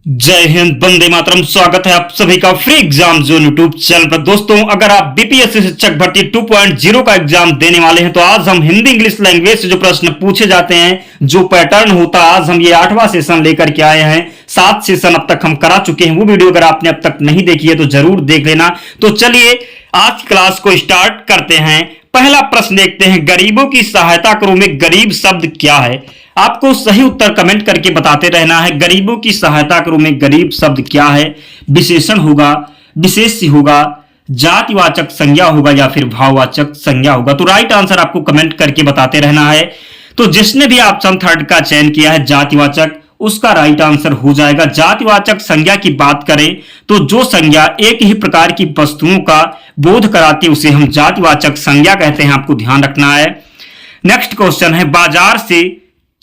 जय हिंद, वंदे मातरम। स्वागत है आप सभी का free exam zone YouTube channel पर। दोस्तों, अगर आप बीपीएससी शिक्षक भर्ती 2.0 का एग्जाम देने वाले हैं तो आज हम हिंदी इंग्लिश लैंग्वेज से जो प्रश्न पूछे जाते हैं, जो पैटर्न होता है, आज हम ये 8वां सेशन लेकर के आए हैं। 7 सेशन अब तक हम करा चुके हैं। वो वीडियो अगर आपने अब तक नहीं देखी है तो जरूर देख लेना। तो चलिए आज की क्लास को स्टार्ट करते हैं। पहला प्रश्न देखते हैं, गरीबों की सहायता करो में गरीब शब्द क्या है? आपको सही उत्तर कमेंट करके बताते रहना है। गरीबों की सहायता करो में गरीब शब्द क्या है? विशेषण होगा, विशेष्य होगा, जातिवाचक संज्ञा होगा या फिर भाववाचक संज्ञा होगा? तो राइट आंसर आपको कमेंट करके बताते रहना है। तो जिसने भी ऑप्शन 3 का चयन किया है जातिवाचक, उसका राइट आंसर हो जाएगा। जातिवाचक संज्ञा की बात करें तो जो संज्ञा एक ही प्रकार की वस्तुओं का बोध कराती है उसे हम जातिवाचक संज्ञा कहते हैं। आपको ध्यान रखना है। नेक्स्ट क्वेश्चन है, बाजार से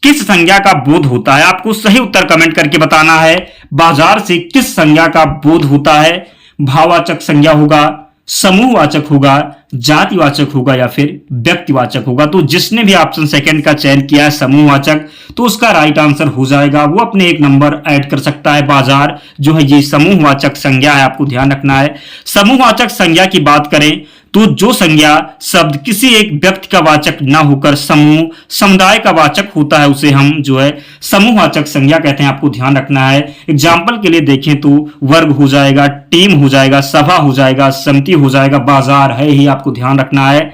किस संज्ञा का बोध होता है? आपको सही उत्तर कमेंट करके बताना है। बाजार से किस संज्ञा का बोध होता है? भाववाचक संज्ञा होगा, समूहवाचक होगा, जातिवाचक होगा या फिर व्यक्तिवाचक होगा? तो जिसने भी ऑप्शन 2 का चयन किया है समूहवाचक, तो उसका राइट आंसर हो जाएगा। वो अपने 1 नंबर ऐड कर सकता है। बाजार जो है ये समूहवाचक संज्ञा है। आपको ध्यान रखना है। समूहवाचक संज्ञा की बात करें तो जो संज्ञा शब्द किसी एक व्यक्ति का वाचक ना होकर समूह समुदाय का वाचक होता है उसे हम जो है समूहवाचक संज्ञा कहते हैं। आपको ध्यान रखना है। एग्जाम्पल के लिए देखें तो वर्ग हो जाएगा, टीम हो जाएगा, सभा हो जाएगा, समिति हो जाएगा, बाजार है ही। आपको ध्यान रखना है।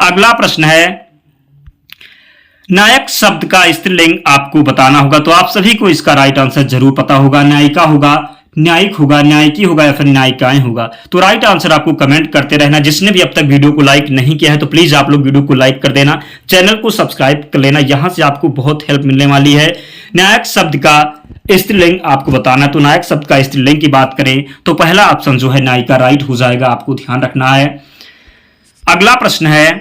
अगला प्रश्न है, नायक शब्द का स्त्रीलिंग आपको बताना होगा। तो आप सभी को इसका राइट आंसर जरूर पता होगा। न्यायिका होगा, न्यायिक होगा, न्यायिकी होगा या फिर न्यायिकाएं होगा? तो राइट आंसर आपको कमेंट करते रहना। जिसने भी अब तक वीडियो को लाइक नहीं किया है तो प्लीज आप लोग वीडियो को लाइक कर देना, चैनल को सब्सक्राइब कर लेना। यहां से आपको बहुत हेल्प मिलने वाली है। नायक शब्द का स्त्रीलिंग आपको बताना। तो नायक शब्द का स्त्रीलिंग की बात करें तो पहला ऑप्शन जो है नायिका राइट हो जाएगा। आपको ध्यान रखना है। अगला प्रश्न है,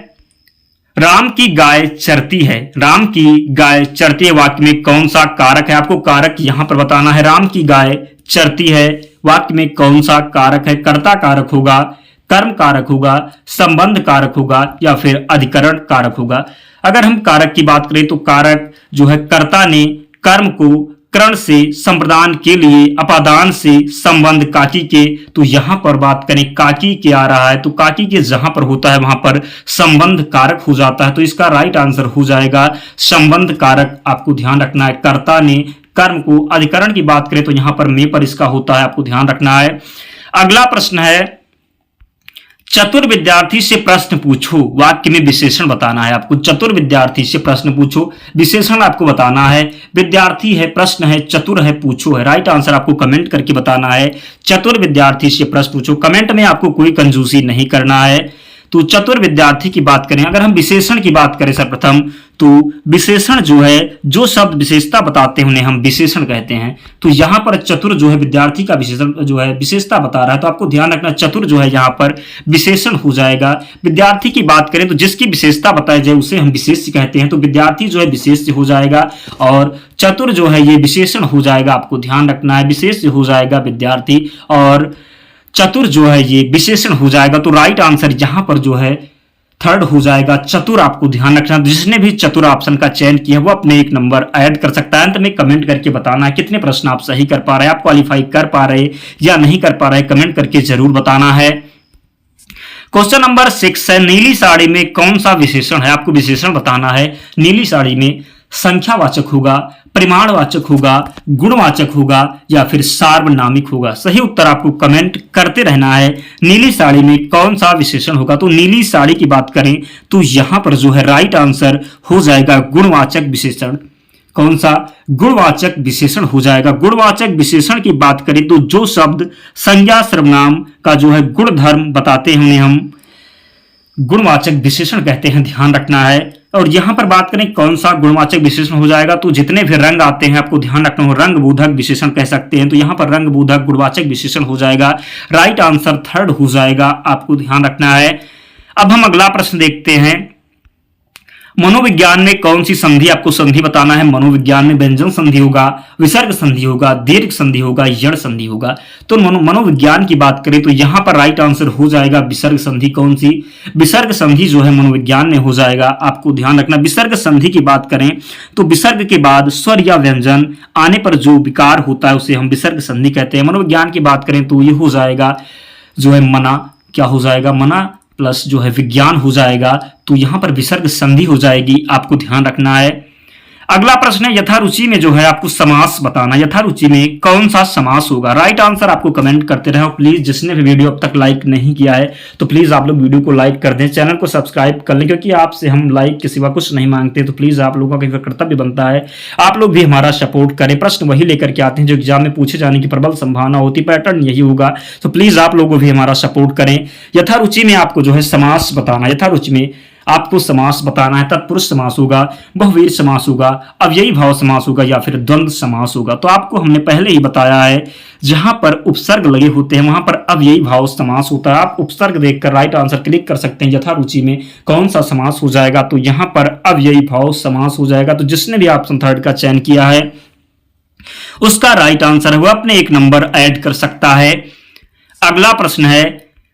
राम की गाय चरती है। राम की गाय चरती है वाक्य में कौन सा कारक है? आपको कारक यहां पर बताना है। राम की गाय चरती है वाक्य में कौन सा कारक है? कर्ता कारक होगा, कर्म कारक होगा, संबंध कारक होगा या फिर अधिकरण कारक होगा? अगर हम कारक की बात करें तो कारक जो है कर्ता ने कर्म को करण से संप्रदान के लिए अपादान से संबंध काकी के, तो यहां पर बात करें काकी के आ रहा है तो काकी के जहां पर होता है वहां पर संबंध कारक हो जाता है। तो इसका राइट आंसर हो जाएगा संबंध कारक। आपको ध्यान रखना है। कर्ता ने कर्म को, अधिकरण की बात करें तो यहां पर में पर इसका होता है। आपको ध्यान रखना है। अगला प्रश्न है, चतुर विद्यार्थी से प्रश्न पूछो, वाक्य में विशेषण बताना है। आपको चतुर विद्यार्थी से प्रश्न पूछो, विशेषण आपको बताना है। विद्यार्थी है, प्रश्न है, चतुर है, पूछो है। राइट आंसर आपको कमेंट करके बताना है। चतुर विद्यार्थी से प्रश्न पूछो। कमेंट में आपको कोई कंजूसी नहीं करना है। तो चतुर विद्यार्थी की बात करें, अगर हम विशेषण की बात करें सर्वप्रथम तो विशेषण जो है, जो शब्द विशेषता बताते हैं उन्हें हम विशेषण कहते हैं। तो यहां पर चतुर जो है विद्यार्थी का विशेषण जो है विशेषता बता रहा है। तो आपको ध्यान रखना, चतुर जो है यहां पर विशेषण हो जाएगा। विद्यार्थी की बात करें तो जिसकी विशेषता बताई जाए उसे हम विशेष्य कहते हैं। तो विद्यार्थी जो है विशेष्य हो जाएगा और चतुर जो है ये विशेषण हो जाएगा। आपको ध्यान रखना है। विशेष्य हो जाएगा विद्यार्थी और चतुर जो है ये विशेषण हो जाएगा। तो राइट आंसर यहां पर जो है 3rd हो जाएगा, चतुर। आपको ध्यान रखना। जिसने भी चतुर ऑप्शन का चयन किया वो अपने 1 नंबर ऐड कर सकता है। अंत में कमेंट करके बताना है कितने प्रश्न आप सही कर पा रहे हैं, आप क्वालिफाई कर पा रहे या नहीं कर पा रहे, कमेंट करके जरूर बताना है। क्वेश्चन नंबर 6 है, नीली साड़ी में कौन सा विशेषण है? आपको विशेषण बताना है। नीली साड़ी में संख्यावाचक होगा, परिमाणवाचक होगा, गुणवाचक होगा या फिर सार्वनामिक होगा? सही उत्तर आपको कमेंट करते रहना है। नीली साड़ी में कौन सा विशेषण होगा? तो नीली साड़ी की बात करें तो यहां पर जो है राइट आंसर हो जाएगा गुणवाचक विशेषण। कौन सा? गुणवाचक विशेषण हो जाएगा। गुणवाचक विशेषण की बात करें तो जो शब्द संज्ञा सर्वनाम का जो है गुण धर्म बताते हैं उन्हें हम गुणवाचक विशेषण कहते हैं। ध्यान रखना है। और यहां पर बात करें कौन सा गुणवाचक विशेषण हो जाएगा तो जितने भी रंग आते हैं आपको ध्यान रखना हो, रंग बोधक विशेषण कह सकते हैं। तो यहां पर रंग बोधक गुणवाचक विशेषण हो जाएगा। राइट आंसर 3rd हो जाएगा। आपको ध्यान रखना है। अब हम अगला प्रश्न देखते हैं, मनोविज्ञान में कौन सी संधि, आपको संधि बताना है। मनोविज्ञान में व्यंजन संधि होगा, विसर्ग संधि होगा, दीर्घ संधि होगा, यण संधि होगा। तो मनोविज्ञान की बात करें तो यहां पर राइट आंसर हो जाएगा विसर्ग संधि। कौन सी? विसर्ग संधि जो है मनोविज्ञान में हो जाएगा। आपको ध्यान रखना, विसर्ग संधि की बात करें तो विसर्ग के बाद स्वर या व्यंजन आने पर जो विकार होता है उसे हम विसर्ग संधि कहते हैं। मनोविज्ञान की बात करें तो ये हो जाएगा जो है मना, क्या हो जाएगा? मना प्लस जो है विज्ञान हो जाएगा, तो यहां पर विसर्ग संधि हो जाएगी। आपको ध्यान रखना है। अगला प्रश्न है यथारुचि में जो है आपको समास बताना। यथारुचि में कौन सा समास होगा? राइट आंसर आपको कमेंट करते रहो प्लीज। जिसने भी वीडियो अब तक लाइक नहीं किया है तो प्लीज आप लोग वीडियो को लाइक कर दें, चैनल को सब्सक्राइब कर लें, क्योंकि आपसे हम लाइक के सिवा कुछ नहीं मांगते। तो प्लीज आप लोगों का कर्तव्य बनता है आप लोग भी हमारा सपोर्ट करें। प्रश्न वही लेकर के आते हैं जो एग्जाम में पूछे जाने की प्रबल संभावना होती, पैटर्न यही होगा। तो प्लीज आप लोग भी हमारा सपोर्ट करें। यथारुचि में आपको जो है समास बताना। यथारुचि में आपको समास बताना है। तत्पुरुष समास होगा, बहुवीर समास होगा, अव्ययी भाव समास होगा या फिर द्वंद्व समास होगा। तो आपको हमने पहले ही बताया है जहां पर उपसर्ग लगे होते हैं वहां पर अव्ययी भाव समास होता है। आप उपसर्ग देखकर राइट आंसर क्लिक कर सकते हैं। यथारुचि में कौन सा समास हो जाएगा? तो यहां पर अव्ययी भाव समास हो जाएगा। तो जिसने भी ऑप्शन थर्ड का चयन किया है उसका राइट आंसर है वो अपने एक नंबर ऐड कर सकता है। अगला प्रश्न है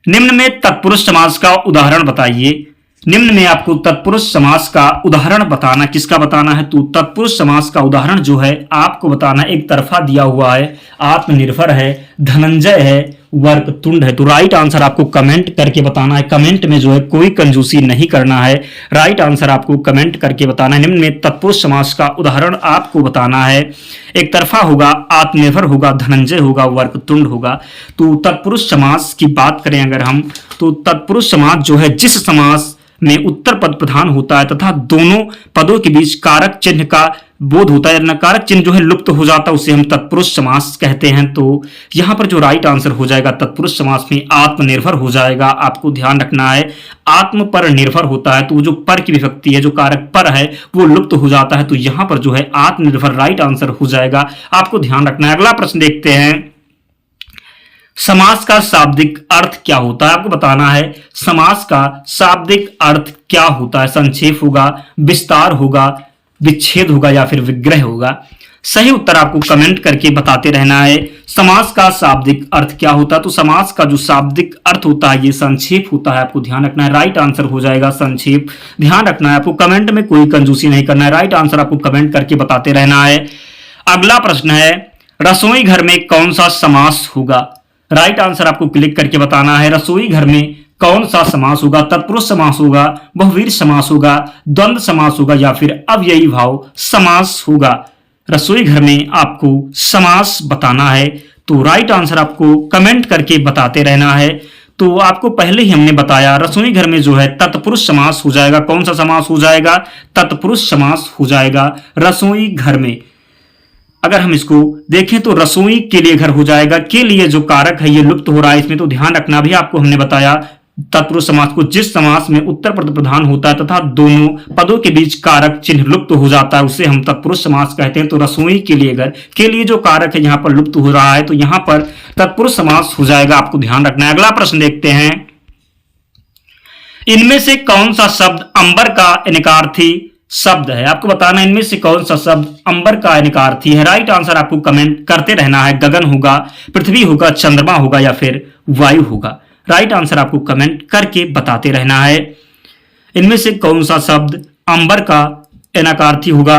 निम्न में तत्पुरुष समास का उदाहरण बताइए। निम्न में आपको तत्पुरुष समास का उदाहरण बताना। किसका बताना है? तो तत्पुरुष समास का उदाहरण जो है आपको बताना, एक तरफा दिया हुआ है, आत्मनिर्भर है, धनंजय है, वर्कतुंड है। तो राइट आंसर आपको कमेंट करके बताना है। कमेंट में जो है कोई कंजूसी नहीं करना है, राइट आंसर आपको कमेंट करके बताना है। निम्न में तत्पुरुष समास का उदाहरण आपको बताना है। एक तरफा होगा, आत्मनिर्भर होगा, धनंजय होगा, वर्कतुंड होगा। तो तत्पुरुष समास की बात करें अगर हम, तो तत्पुरुष समास जो है जिस समास में उत्तर पद प्रधान होता है तथा दोनों पदों के बीच कारक चिन्ह का बोध होता है, कारक चिन्ह जो है लुप्त हो जाता है, उसे हम तत्पुरुष समास कहते हैं। तो यहां पर जो राइट आंसर हो जाएगा तत्पुरुष समास में आत्मनिर्भर हो जाएगा। आपको ध्यान रखना है आत्म पर निर्भर होता है, तो जो पर की विभक्ति है, जो कारक पर है वो लुप्त हो जाता है। तो यहां पर जो है आत्मनिर्भर राइट आंसर हो जाएगा। आपको ध्यान रखना है। अगला प्रश्न देखते हैं समास का शाब्दिक अर्थ क्या होता है? आपको बताना है समास का शाब्दिक अर्थ क्या होता है। संक्षेप होगा, विस्तार होगा, विच्छेद होगा या फिर विग्रह होगा। सही उत्तर आपको कमेंट करके बताते रहना है। समास का शाब्दिक अर्थ क्या होता है? तो समास का जो शाब्दिक अर्थ होता है ये संक्षेप होता है। आपको ध्यान रखना है, राइट आंसर हो जाएगा संक्षेप। ध्यान रखना है आपको, कमेंट में कोई कंजूसी नहीं करना है, राइट आंसर आपको कमेंट करके बताते रहना है। अगला प्रश्न है रसोई घर में कौन सा समास होगा? राइट आंसर आपको क्लिक करके बताना है। रसोई घर में कौन सा समास होगा? तत्पुरुष समास होगा, बहुवीर समास होगा, द्वंद्व समास होगा या फिर अव्ययी भाव समास होगा। रसोई घर में आपको समास बताना है। तो राइट आंसर आपको कमेंट करके बताते रहना है। तो आपको पहले ही हमने बताया रसोई घर में जो है तत्पुरुष समास हो जाएगा। कौन सा समास हो जाएगा? तत्पुरुष समास हो जाएगा रसोई घर में। अगर हम इसको देखें तो रसोई के लिए घर हो जाएगा। के लिए जो कारक है ये लुप्त हो रहा है इसमें, तो ध्यान रखना भी। आपको हमने बताया तत्पुरुष समास को जिस समास में उत्तर पद प्रधान होता है तथा दोनों पदों के बीच कारक चिन्ह लुप्त हो जाता है उसे हम तत्पुरुष समास कहते हैं। तो रसोई के लिए घर के लिए जो कारक है यहाँ पर लुप्त हो रहा है, तो यहाँ पर तत्पुरुष समास हो जाएगा। आपको ध्यान रखना है। अगला प्रश्न देखते हैं इनमें से कौन सा शब्द अंबर का इनकारथी शब्द है? आपको बताना इनमें से कौन सा शब्द अंबर का इनकारथी है। राइट आंसर आपको कमेंट करते रहना है। गगन होगा, पृथ्वी होगा, चंद्रमा होगा या फिर वायु होगा। राइट आंसर आपको कमेंट करके बताते रहना है। इनमें से कौन सा शब्द अंबर का इनकारथी होगा?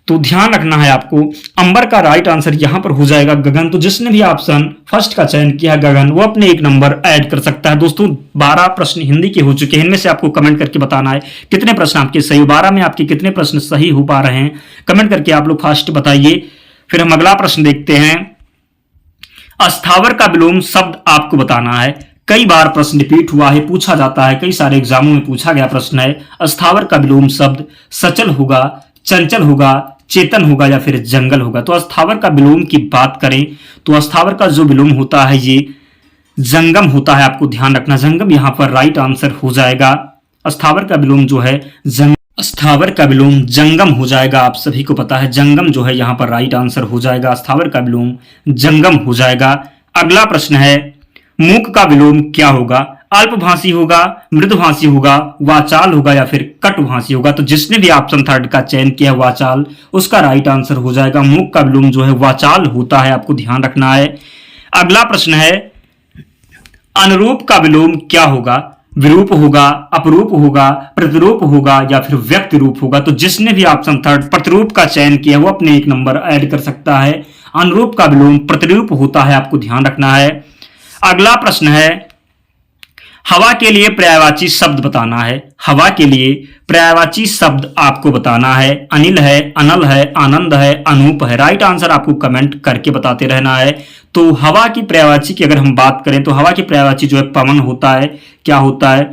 तो ध्यान रखना है आपको, अंबर का राइट आंसर यहां पर हो जाएगा गगन। तो जिसने भी ऑप्शन फर्स्ट का चयन किया गगन वो अपने एक नंबर ऐड कर सकता है। दोस्तों 12 प्रश्न हिंदी के हो चुके हैं। इनमें से आपको कमेंट करके बताना है कितने प्रश्न आपके सही हो। 12 में आपके कितने प्रश्न सही हो पा रहे हैं कमेंट करके आप लोग फास्ट बताइए। फिर हम अगला प्रश्न देखते हैं। अस्थावर का विलोम शब्द आपको बताना है। कई बार प्रश्न रिपीट हुआ है, पूछा जाता है, कई सारे एग्जामों में पूछा गया प्रश्न है। अस्थावर का विलोम शब्द सचल होगा, चंचल होगा, चेतन होगा या फिर जंगल होगा। तो अस्थावर का विलोम की बात करें तो अस्थावर का जो विलोम होता है ये जंगम होता है। आपको ध्यान रखना, जंगम यहां पर राइट आंसर हो जाएगा। अस्थावर का विलोम जो है अस्थावर का विलोम जंगम हो जाएगा। आप सभी को पता है जंगम जो है यहां पर राइट आंसर हो जाएगा। अस्थावर का विलोम जंगम हो जाएगा। अगला प्रश्न है मूक का विलोम क्या होगा? अल्पभाषी होगा, मृदुभाषी होगा, वाचाल होगा या फिर कटुभाषी होगा। तो जिसने भी ऑप्शन थर्ड का चयन किया वाचाल, उसका राइट आंसर हो जाएगा। मुख का विलोम जो है वाचाल होता है, आपको ध्यान रखना है। अगला प्रश्न है, अनुरूप का विलोम क्या होगा? विरूप होगा, अपरूप होगा, प्रतिरूप होगा या फिर व्यक्ति रूप होगा। तो जिसने भी ऑप्शन थर्ड प्रतिरूप का चयन किया वो अपने एक नंबर ऐड कर सकता है। अनुरूप का विलोम प्रतिरूप होता है, आपको ध्यान रखना है। अगला प्रश्न है, हवा के लिए पर्यायवाची शब्द बताना है। हवा के लिए पर्यायवाची शब्द आपको बताना है। अनिल है, अनल है, आनंद है, अनूप है। राइट आंसर आपको कमेंट करके बताते रहना है। तो हवा की पर्यायवाची की अगर हम बात करें तो हवा की पर्यायवाची जो है पवन होता है। क्या होता है?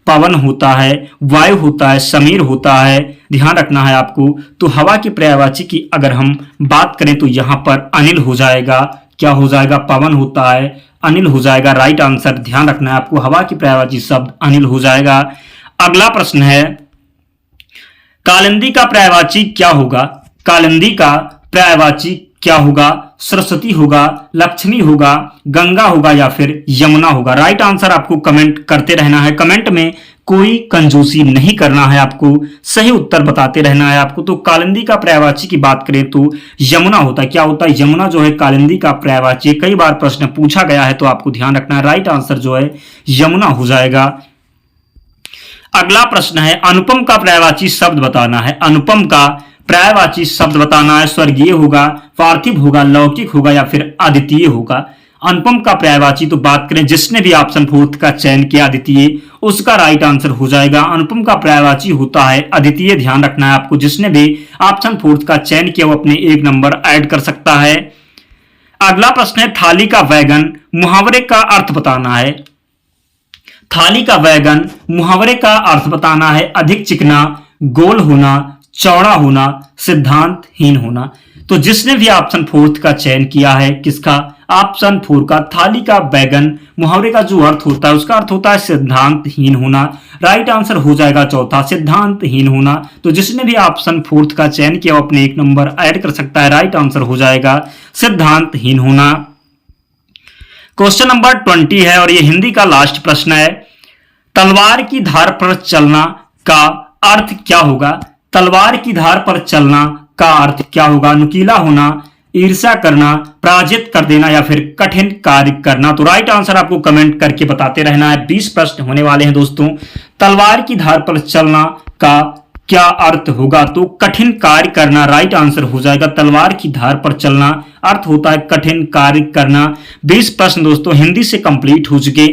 पवन होता है, वायु होता है, समीर होता है। ध्यान रखना है आपको। तो हवा की पर्यायवाची की अगर हम बात करें तो यहां पर अनिल हो जाएगा। क्या हो जाएगा? पवन होता है, अनिल हो जाएगा। राइट आंसर ध्यान रखना है आपको, हवा की पर्यायवाची शब्द अनिल हो जाएगा। अगला प्रश्न है, कालिंदी का पर्यायवाची क्या होगा? कालिंदी का पर्यायवाची क्या होगा? सरस्वती होगा, लक्ष्मी होगा, गंगा होगा या फिर यमुना होगा। राइट आंसर आपको कमेंट करते रहना है। कमेंट में कोई कंजूसी नहीं करना है, आपको सही उत्तर बताते रहना है आपको। तो कालिंदी का पर्यायवाची की बात करें तो यमुना होता है। क्या होता है? यमुना जो है कालिंदी का पर्यायवाची। कई बार प्रश्न पूछा गया है तो आपको ध्यान रखना है। राइट आंसर जो है यमुना हो जाएगा। अगला प्रश्न है, अनुपम का पर्यायवाची शब्द बताना है। अनुपम का पर्यायवाची शब्द बताना है। स्वर्गीय होगा, पार्थिव होगा, लौकिक होगा या फिर अद्वितीय होगा। अनुपम का पर्यायवाची तो बात करें जिसने भी ऑप्शन फोर्थ का चयन किया अद्वितीय, उसका राइट आंसर हो जाएगा। अनुपम का पर्यायवाची होता है अद्वितीय। ध्यान रखना है आपको। जिसने भी ऑप्शन फोर्थ का चयन किया वो अपने एक नंबर ऐड कर सकता है। अगला प्रश्न है, थाली का वैगन मुहावरे का अर्थ बताना है। थाली का वैगन मुहावरे का अर्थ बताना है। अधिक चिकना, गोल होना, चौड़ा होना, सिद्धांतहीन होना। तो जिसने भी ऑप्शन फोर्थ का चयन किया है, किसका? ऑप्शन फोर का। थाली का बैगन मुहावरे का जो अर्थ होता है उसका अर्थ होता है सिद्धांतहीन होना। राइट आंसर हो जाएगा चौथा, सिद्धांतहीन होना। तो जिसने भी ऑप्शन फोर्थ का चयन किया वो अपने एक नंबर ऐड कर सकता है। राइट आंसर हो जाएगा सिद्धांतहीन होना। क्वेश्चन नंबर 20 है और ये हिंदी का लास्ट प्रश्न है। तलवार की धार पर चलना का अर्थ क्या होगा? तलवार की धार पर चलना का अर्थ क्या होगा? नुकीला होना, ईर्ष्या करना, पराजित कर देना या फिर कठिन कार्य करना। तो राइट आंसर आपको कमेंट करके बताते रहना है। 20 प्रश्न होने वाले हैं दोस्तों। तलवार की धार पर चलना का क्या अर्थ होगा? तो कठिन कार्य करना राइट आंसर हो जाएगा। तलवार की धार पर चलना अर्थ होता है कठिन कार्य करना। 20 प्रश्न दोस्तों हिंदी से कंप्लीट हो चुके।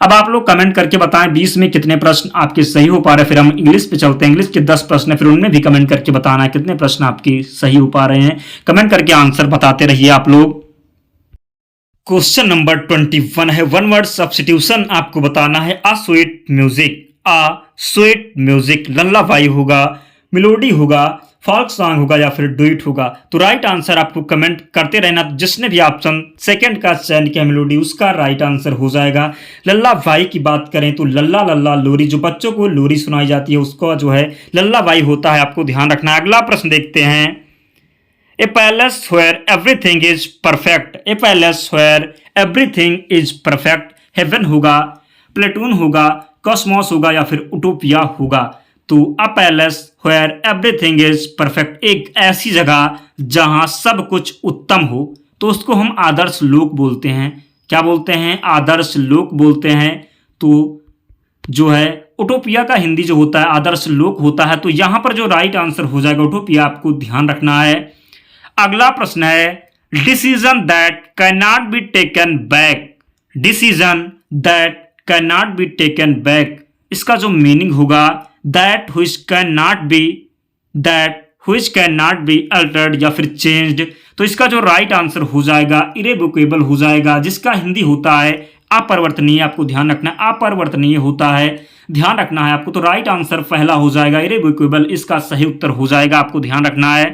अब आप लोग कमेंट करके बताएं 20 में कितने प्रश्न आपके सही हो पा रहे हैं। फिर हम इंग्लिश पे चलते हैं। इंग्लिश के 10 प्रश्न है, फिर उनमें भी कमेंट करके बताना है कितने प्रश्न आपके सही हो पा रहे हैं। कमेंट करके आंसर बताते रहिए आप लोग। क्वेश्चन नंबर 21 है, वन वर्ड सब्स्टिट्यूशन आपको बताना है। आ स्वीट म्यूजिक, आ स्वीट म्यूजिक लल्लाबाई होगा, मेलोडी होगा, फोल्क सॉन्ग होगा या फिर डुइट होगा। तो राइट आंसर आपको कमेंट करते रहना। जिसने भी ऑप्शन सेकंड का चयन किया मेलोडी, उसका राइट आंसर हो जाएगा। लल्लाबाई की बात करें तो लल्ला लल्ला लोरी, जो बच्चों को लोरी सुनाई जाती है उसको जो है लल्लाबाई होता है, आपको ध्यान रखना है। अगला प्रश्न देखते हैं। A palace where everything is perfect, a palace where everything is perfect. Heaven होगा, प्लेटून होगा, कॉस्मोस होगा या फिर उटोपिया होगा। तो a palace where everything is perfect, एक ऐसी जगह जहां सब कुछ उत्तम हो तो उसको हम आदर्श लोक बोलते हैं। क्या बोलते हैं? आदर्श लोक बोलते हैं। तो जो है उटोपिया का हिंदी जो होता है आदर्श लोक होता है। तो यहां पर जो राइट आंसर हो जाएगा उटोपिया, आपको ध्यान रखना है। अगला प्रश्न है, decision that can not be taken back, decision that can not be taken back, इसका जो मीनिंग होगा that which can not be, that which can not be altered या फिर चेंज्ड। तो इसका जो राइट आंसर हो जाएगा इरेवोकेबल हो जाएगा, जिसका हिंदी होता है अपरिवर्तनीय। आपको ध्यान रखना है अपरिवर्तनीय होता है, ध्यान रखना है आपको। तो राइट आंसर पहला हो जाएगा इरेवोकेबल, इसका सही उत्तर हो जाएगा, आपको ध्यान रखना है।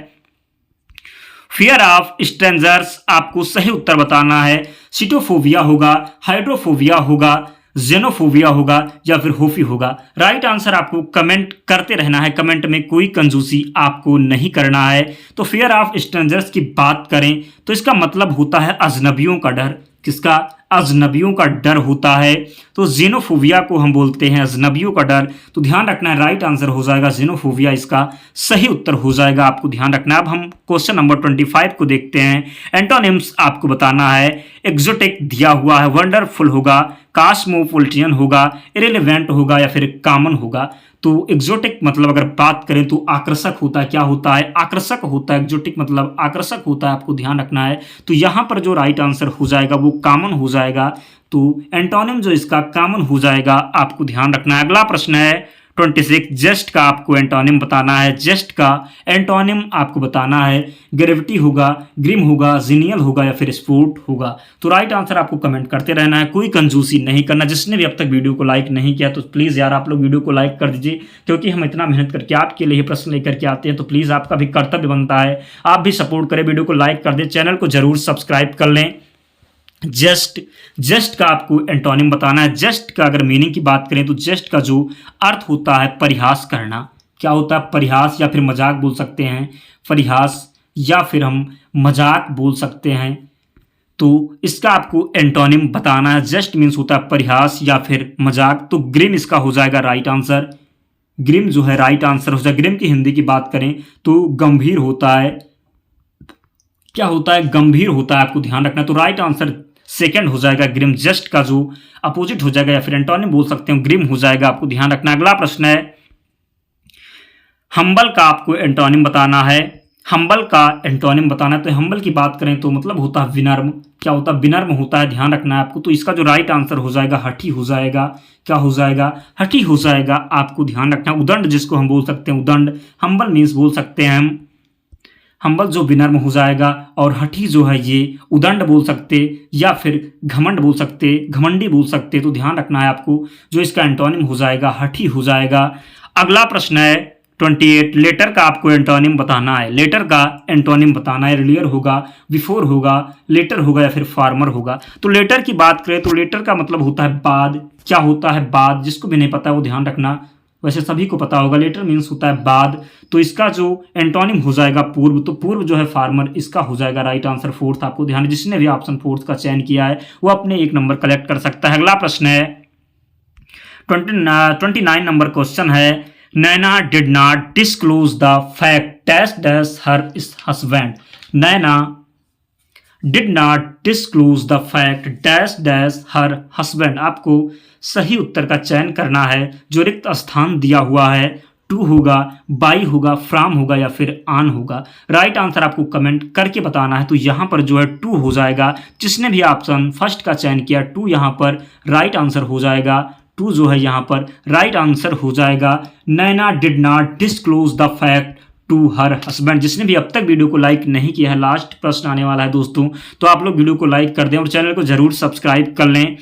फियर ऑफ स्ट्रेंजर्स आपको सही उत्तर बताना है। सिटोफोबिया होगा, हाइड्रोफोबिया होगा, जेनोफोबिया होगा या फिर होफी होगा। राइट आंसर आपको कमेंट करते रहना है। कमेंट में कोई कंजूसी आपको नहीं करना है। तो फियर ऑफ स्ट्रेंजर्स की बात करें तो इसका मतलब होता है अजनबियों का डर। किसका? अजनबियों का डर होता है। तो जीनोफोबिया को हम बोलते हैं अजनबियों का डर। तो ध्यान रखना है, राइट आंसर हो जाएगा जीनोफोबिया, इसका सही उत्तर हो जाएगा, आपको ध्यान रखना है। अब हम क्वेश्चन नंबर 25 को देखते हैं। एंटोनिम्स आपको बताना है। एक्सोटिक दिया हुआ है, वंडरफुल होगा, कॉस्मोपॉलिटन होगा, इरेलीवेंट होगा या फिर कॉमन होगा। तो एक्सोटिक मतलब अगर बात करें तो आकर्षक होता है। क्या होता है? आकर्षक होता है। एक्सोटिक मतलब आकर्षक होता है, आपको ध्यान रखना है। तो यहां पर जो राइट आंसर हो जाएगा वो कॉमन हो जाएगा। तो एंटोनिम जो इसका कॉमन हो जाएगा, आपको ध्यान रखना है। अगला प्रश्न है 26, जेस्ट का आपको एंटोनिम बताना है। जेस्ट का एंटोनिम आपको बताना है। ग्रेविटी होगा, ग्रिम होगा, जीनियल होगा या फिर स्पोर्ट होगा। तो राइट आंसर आपको कमेंट करते रहना है, कोई कंजूसी नहीं करना। जिसने भी अब तक वीडियो को लाइक नहीं किया तो प्लीज़ यार आप लोग वीडियो को लाइक कर दीजिए, क्योंकि हम इतना मेहनत करके आपके लिए प्रश्न लेकर के आते हैं। तो प्लीज़ आपका भी कर्तव्य बनता है, आप भी सपोर्ट करें, वीडियो को लाइक कर दें, चैनल को जरूर सब्सक्राइब कर लें। जस्ट का आपको एंटोनिम बताना है। जस्ट का अगर मीनिंग की बात करें तो जस्ट का जो अर्थ होता है परिहास करना। क्या होता है? परिहास या फिर मजाक बोल सकते हैं। परिहास या फिर हम मजाक बोल सकते हैं। तो इसका आपको एंटोनिम बताना है। जस्ट मीन्स होता है परिहास या फिर मजाक। तो ग्रिम इसका हो जाएगा राइट आंसर। ग्रिम जो है राइट आंसर हो जाएगा। ग्रिम की हिंदी की बात करें तो गंभीर होता है। क्या होता है? गंभीर होता है, आपको ध्यान रखना है। तो राइट आंसर सेकंड हो जाएगा ग्रिम। जस्ट का जो अपोजिट हो जाएगा या फिर एंटोनिम बोल सकते हैं ग्रिम हो जाएगा, आपको ध्यान रखना है। अगला प्रश्न है, हम्बल का आपको एंटोनिम बताना है। हम्बल का एंटोनिम बताना है। तो हम्बल की बात करें तो मतलब होता है विनम्र। क्या होता है? विनम्र होता है, ध्यान रखना है आपको। तो इसका जो राइट आंसर हो जाएगा हठी हो जाएगा। क्या हो जाएगा? हठी हो जाएगा, आपको ध्यान रखना है। उदंड जिसको हम बोल सकते हैं, उदंड। हम्बल मीन्स बोल सकते हैं हम हम्बल जो विनम्र हो जाएगा, और हठी जो है ये उदंड बोल सकते या फिर घमंड बोल सकते, घमंडी बोल सकते। तो ध्यान रखना है आपको, जो इसका एंटोनिम हो जाएगा हठी हो जाएगा। अगला प्रश्न है 28, लेटर का आपको एंटोनिम बताना है। लेटर का एंटोनिम बताना है। अर्लियर होगा, बिफोर होगा, लेटर होगा या फिर फार्मर होगा। तो लेटर की बात करें तो लेटर का मतलब होता है बाद। क्या होता है? बाद। जिसको भी नहीं पता है वो ध्यान रखना, वैसे सभी को पता होगा। लेटर मीन्स होता है बाद। तो इसका जो एंटोनिम हो जाएगा पूर्व। तो पूर्व जो है फार्मर, इसका हो जाएगा राइट आंसर फोर्थ, आपको ध्यान। जिसने भी ऑप्शन फोर्थ का चयन किया है वो अपने 1 नंबर कलेक्ट कर सकता है। अगला प्रश्न है 29 नंबर क्वेश्चन है। Naina did not disclose the fact dash dash her husband. Naina did not disclose the fact dash dash her husband. आपको सही उत्तर का चयन करना है। जो रिक्त स्थान दिया हुआ है, टू होगा, बाई होगा, फ्राम होगा या फिर आन होगा। राइट आंसर आपको कमेंट करके बताना है। तो यहाँ पर जो है टू हो जाएगा। जिसने भी ऑप्शन फर्स्ट का चयन किया, टू यहाँ पर राइट आंसर हो जाएगा। टू जो है यहाँ पर राइट आंसर हो जाएगा। Naina did not disclose the fact to her husband. जिसने भी अब तक वीडियो को लाइक नहीं किया है, लास्ट प्रश्न आने वाला है दोस्तों, तो आप लोग वीडियो को लाइक कर दें और चैनल को जरूर सब्सक्राइब कर लें।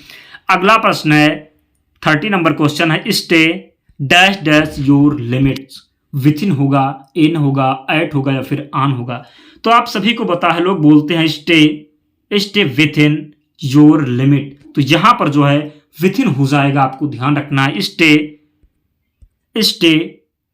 अगला प्रश्न है 30 नंबर क्वेश्चन है। Stay dash dash your limits. With इन होगा, इन होगा, एट होगा या फिर ऑन होगा। तो आप सभी को पता है, लोग बोलते हैं stay with in your limit. तो यहां पर जो है विथ इन हो जाएगा, आपको ध्यान रखना है। Stay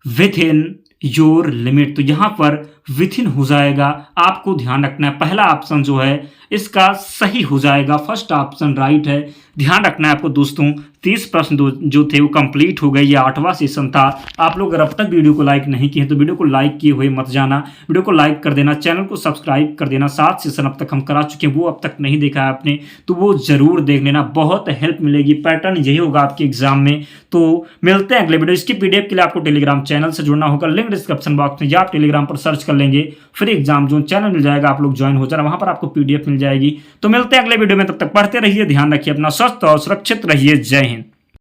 with in your limit. तो यहां पर विथ इन हो जाएगा, आपको ध्यान रखना है। पहला ऑप्शन जो है इसका सही हो जाएगा। फर्स्ट ऑप्शन राइट है, ध्यान रखना है आपको दोस्तों। 30 प्रश्न जो थे वो कंप्लीट हो गए। ये 8वां सेशन था। आप लोग अगर अब तक वीडियो को लाइक नहीं किए तो वीडियो को लाइक किए हुए मत जाना, वीडियो को लाइक कर देना, चैनल को सब्सक्राइब कर देना। 7 सेशन अब तक हम करा चुके हैं, वो अब तक नहीं देखा है आपने तो वो जरूर देख लेना, बहुत हेल्प मिलेगी। पैटर्न यही होगा आपके एग्जाम में। तो मिलते हैं अगले वीडियो। इसकी पीडीएफ के लिए आपको टेलीग्राम चैनल से जुड़ना होगा, लिंक डिस्क्रिप्शन बॉक्स में, या आप टेलीग्राम पर सर्च कर लेंगे, फ्री एग्जाम जोन चैनल मिल जाएगा, आप लोग ज्वाइन हो जाना, वहां पर आपको पीडीएफ मिल जाएगी। तो मिलते हैं अगले वीडियो में, तब तक पढ़ते रहिए, ध्यान रखिए अपना, स्वस्थ और सुरक्षित रहिए। जय हिंद।